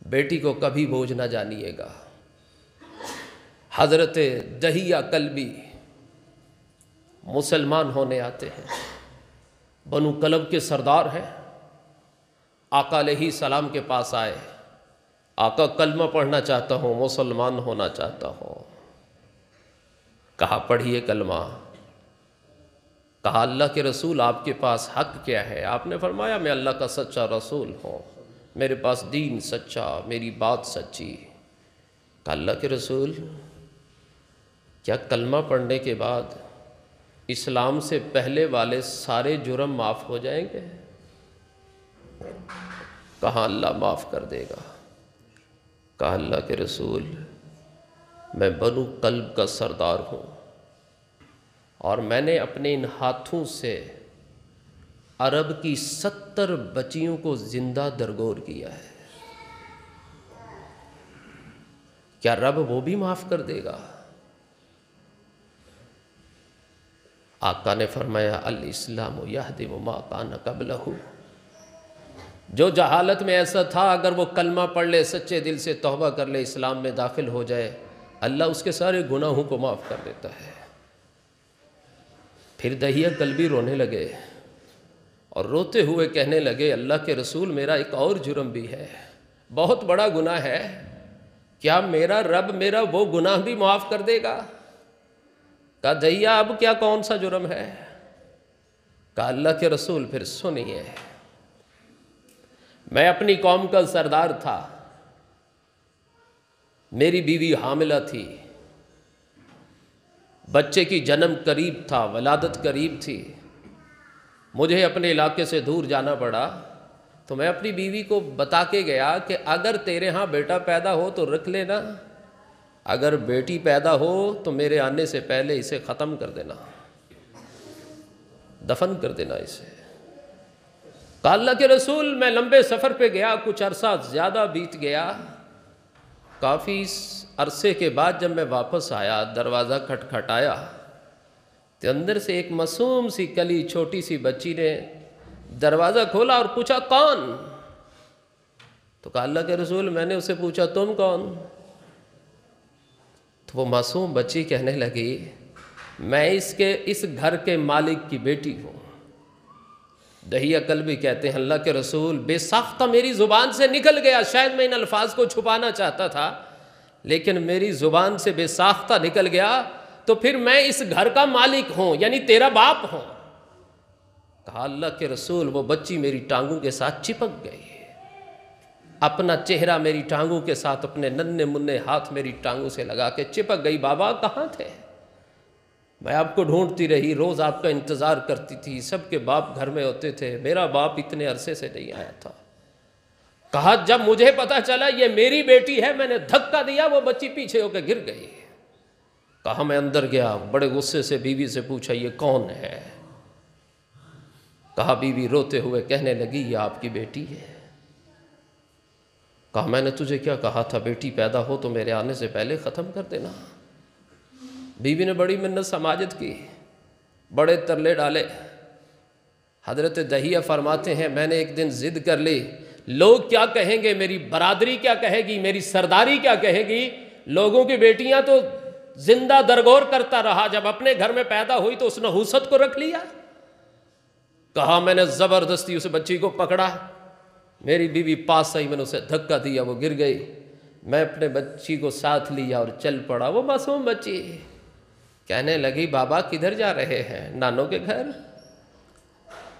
بیٹی کو کبھی بوجھ نہ جانیے گا۔ حضرت دہیہ کلبی مسلمان ہونے آتے ہیں، بنو کلب کے سردار ہیں، آقا علیہ السلام کے پاس آئے، آقا کلمہ پڑھنا چاہتا ہوں، مسلمان ہونا چاہتا ہوں۔ کہا پڑھیے کلمہ۔ کہا اللہ کے رسول آپ کے پاس حق کیا ہے؟ آپ نے فرمایا میں اللہ کا سچا رسول ہوں، میرے پاس دین سچا، میری بات سچی۔ کہا اللہ کے رسول کیا کلمہ پڑھنے کے بعد اسلام سے پہلے والے سارے جرم معاف ہو جائیں گے؟ کہا اللہ معاف کر دے گا۔ کہا اللہ کے رسول میں بنو کلب کا سردار ہوں اور میں نے اپنے ان ہاتھوں سے عرب کی 70 بچیوں کو زندہ درگور کیا ہے، کیا رب وہ بھی معاف کر دے گا؟ آقا نے فرمایا الاسلام یہدم ما کان قبلہ، جو جہالت میں ایسا تھا اگر وہ کلمہ پڑھ لے، سچے دل سے توبہ کر لے، اسلام میں داخل ہو جائے، اللہ اس کے سارے گناہوں کو معاف کر دیتا ہے۔ پھر دہیہ کلبی رونے لگے اور روتے ہوئے کہنے لگے اللہ کے رسول میرا ایک اور جرم بھی ہے، بہت بڑا گناہ ہے، کیا میرا رب میرا وہ گناہ بھی معاف کر دے گا؟ کہا دہیہ اب کیا کون سا جرم ہے؟ کہا اللہ کے رسول پھر سنیے، میں اپنی قوم کا سردار تھا، میری بیوی حاملہ تھی، بچے کی جنم قریب تھا، ولادت قریب تھی، مجھے اپنے علاقے سے دور جانا پڑا، تو میں اپنی بیوی کو بتا کے گیا کہ اگر تیرے ہاں بیٹا پیدا ہو تو رکھ لینا، اگر بیٹی پیدا ہو تو میرے آنے سے پہلے اسے ختم کر دینا، دفن کر دینا اسے۔ کہا اللہ کے رسول میں لمبے سفر پہ گیا، کچھ عرصہ زیادہ بیت گیا، کافی عرصے کے بعد جب میں واپس آیا دروازہ کھٹکھٹایا تو اندر سے ایک معصوم سی کلی چھوٹی سی بچی نے دروازہ کھولا اور پوچھا کون؟ تو کہا اللہ کے رسول میں نے اسے پوچھا تم کون؟ تو وہ معصوم بچی کہنے لگی میں اس گھر کے مالک کی بیٹی ہوں۔ دہیہ کلبی کہتے ہیں اللہ کے رسول بے ساختہ میری زبان سے نکل گیا، شاید میں ان الفاظ کو چھپانا چاہتا تھا لیکن میری زبان سے بے ساختہ نکل گیا، تو پھر میں اس گھر کا مالک ہوں یعنی تیرا باپ ہوں۔ کہا اللہ کے رسول وہ بچی میری ٹانگوں کے ساتھ چپک گئی، اپنا چہرہ میری ٹانگوں کے ساتھ، اپنے ننھے منھے ہاتھ میری ٹانگوں سے لگا کے چپک گئی، بابا کہاں تھے؟ میں آپ کو ڈھونڈتی رہی، روز آپ کا انتظار کرتی تھی، سب کے باپ گھر میں ہوتے تھے، میرا باپ اتنے عرصے سے نہیں آیا تھا۔ کہا جب مجھے پتا چلا یہ میری بیٹی ہے میں نے دھکا دیا، وہ بچی پیچھے ہو کے گر گئی۔ کہا میں اندر گیا، بڑے غصے سے بیوی سے پوچھا یہ کون ہے؟ کہا بیوی روتے ہوئے کہنے لگی یہ آپ کی بیٹی ہے۔ کہا میں نے تجھے کیا کہا تھا بیٹی پیدا ہو تو میرے آنے سے پہلے ختم کر دینا۔ بیوی نے بڑی منت سماجت کی، بڑے ترلے ڈالے۔ حضرت دہیہ فرماتے ہیں میں نے ایک دن ضد کر لی، لوگ کیا کہیں گے، میری برادری کیا کہے گی، میری سرداری کیا کہے گی، لوگوں کی بیٹیاں تو زندہ درگور کرتا رہا، جب اپنے گھر میں پیدا ہوئی تو اس نحوست کو رکھ لیا۔ کہا میں نے زبردستی اس بچی کو پکڑا، میری بیوی پاس آئی، میں نے اسے دھکا دیا، وہ گر گئی، میں اپنے بچی کو ساتھ لیا اور چل پڑا۔ وہ معصوم بچی کہنے لگی بابا کدھر جا رہے ہیں؟ نانوں کے گھر۔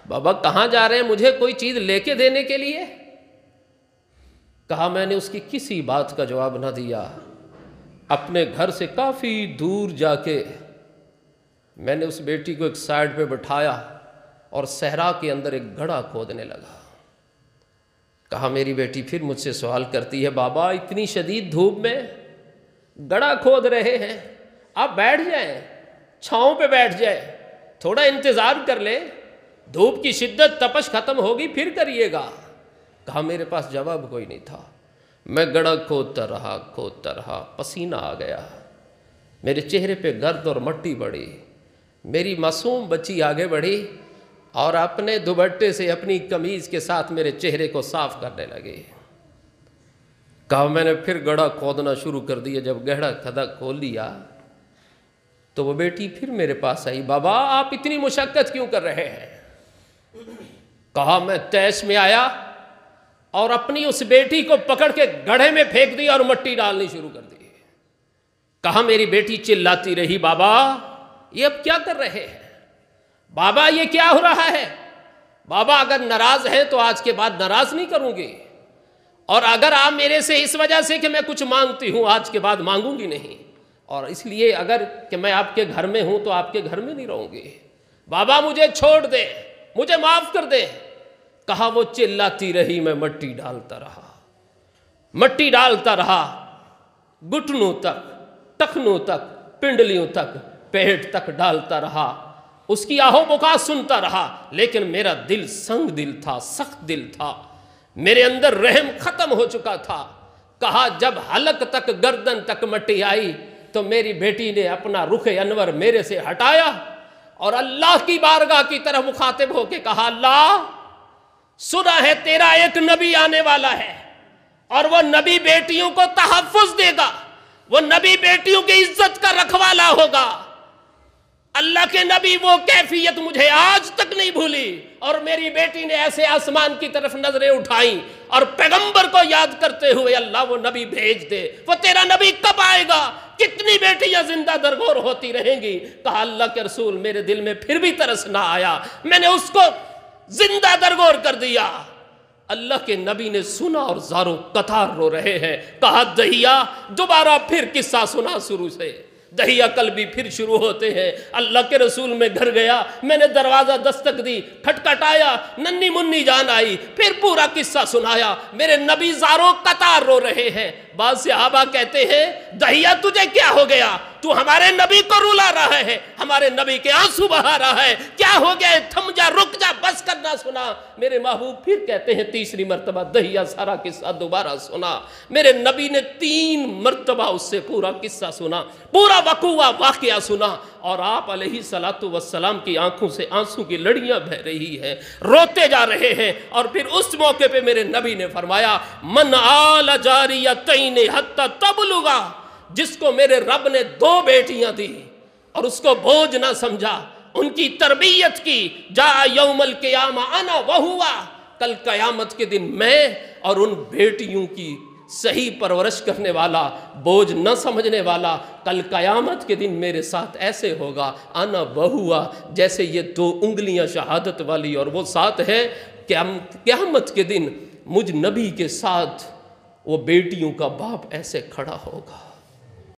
بابا کہاں جا رہے ہیں؟ مجھے کوئی چیز لے کے دینے کے لیے؟ کہا میں نے اس کی کسی بات کا جواب نہ دیا، اپنے گھر سے کافی دور جا کے میں نے اس بیٹی کو ایک سائیڈ پہ بٹھایا اور صحرا کے اندر ایک گڑھا کھودنے لگا۔ کہا میری بیٹی پھر مجھ سے سوال کرتی ہے بابا اتنی شدید دھوپ میں گڑھا کھود رہے ہیں، آپ بیٹھ جائیں، چھاؤں پہ بیٹھ جائیں، تھوڑا انتظار کر لیں، دھوپ کی شدت تپش ختم ہوگی پھر کریے گا۔ کہا میرے پاس جواب کوئی نہیں تھا، میں گڑھا کھودتا رہا، پسینہ آ گیا، میرے چہرے پہ گرد اور مٹی بڑھی، میری معصوم بچی آگے بڑھی اور اپنے دوپٹے سے اپنی قمیض کے ساتھ میرے چہرے کو صاف کرنے لگی۔ کہا میں نے پھر گڑھا کھودنا شروع کر دیا. جب گہرا کھدا کھول لیا تو وہ بیٹی پھر میرے پاس آئی. بابا آپ اتنی مشقت کیوں کر رہے ہیں؟ کہا میں تیش میں آیا اور اپنی اس بیٹی کو پکڑ کے گڑھے میں پھینک دیا اور مٹی ڈالنی شروع کر دی. کہا میری بیٹی چلاتی رہی بابا یہ اب کیا کر رہے ہیں؟ بابا یہ کیا ہو رہا ہے؟ بابا اگر ناراض ہیں تو آج کے بعد ناراض نہیں کروں گی، اور اگر آپ میرے سے اس وجہ سے کہ میں کچھ مانگتی ہوں آج کے بعد مانگوں گی نہیں، اور اس لیے اگر کہ میں آپ کے گھر میں ہوں تو آپ کے گھر میں نہیں رہوں گی. بابا مجھے چھوڑ دے، مجھے معاف کر دے. کہا وہ چلاتی رہی، میں مٹی ڈالتا رہا گھٹنوں تک، ٹخنوں تک، پنڈلیوں تک، پیٹ تک ڈالتا رہا. اس کی آہو بکا سنتا رہا، لیکن میرا دل سنگ دل تھا، سخت دل تھا، میرے اندر رحم ختم ہو چکا تھا. کہا جب حلق تک، گردن تک مٹی آئی تو میری بیٹی نے اپنا رخ انور میرے سے ہٹایا اور اللہ کی بارگاہ کی طرف مخاطب ہو کے کہا اللہ سنا ہے تیرا ایک نبی آنے والا ہے اور وہ نبی بیٹیوں کو تحفظ دے گا، وہ نبی بیٹیوں کی عزت کا رکھوالا ہوگا. اللہ کے نبی وہ کیفیت مجھے آج تک نہیں بھولی. اور میری بیٹی نے ایسے آسمان کی طرف نظریں اٹھائیں اور پیغمبر کو یاد کرتے ہوئے اللہ وہ نبی بھیج دے، وہ تیرا نبی کب آئے گا؟ کتنی بیٹیاں زندہ درگور ہوتی رہیں گی؟ کہا اللہ کے رسول میرے دل میں پھر بھی ترس نہ آیا، میں نے اس کو زندہ درگور کر دیا. اللہ کے نبی نے سنا اور زاروں قطار رو رہے ہیں. کہا دہیا دوبارہ پھر قصہ سنا شروع سے. دہیا کل بھی پھر شروع ہوتے ہیں. اللہ کے رسول میں گھر گیا، میں نے دروازہ دستک دی، کھٹکھٹایا، ننھی منی جان آئی، پھر پورا قصہ سنایا. میرے نبی زاروں قطار رو رہے ہیں. بعض صحابہ کہتے ہیں دہیا تجھے کیا ہو گیا؟ تو ہمارے نبی کو رلا رہا ہے، ہمارے نبی کے آنسو بہا رہا ہے، کیا ہو گیا؟ تھم جا، رک جا، بس کرنا سنا. میرے محبوب پھر کہتے ہیں تیسری مرتبہ دہیا سارا قصہ دوبارہ سنا. میرے نبی نے 3 مرتبہ اس سے پورا قصہ سنا، پورا واقعہ سنا، اور آپ علیہ الصلوۃ والسلام کی آنکھوں سے آنسو کی لڑیاں بہہ رہی ہیں، روتے جا رہے ہیں. اور پھر اس موقع پہ میرے نبی نے فرمایا من آل جاریتین حتی تبلغا، جس کو میرے رب نے 2 بیٹیاں دی اور اس کو بوجھ نہ سمجھا، ان کی تربیت کی، جا یوم القیامہ انا وہوا، کل قیامت کے دن میں اور ان بیٹیوں کی صحیح پرورش کرنے والا، بوجھ نہ سمجھنے والا، کل قیامت کے دن میرے ساتھ ایسے ہوگا انا وہوا، جیسے یہ 2 انگلیاں شہادت والی، اور وہ ساتھ ہے قیامت کے دن مجھ نبی کے ساتھ وہ بیٹیوں کا باپ ایسے کھڑا ہوگا.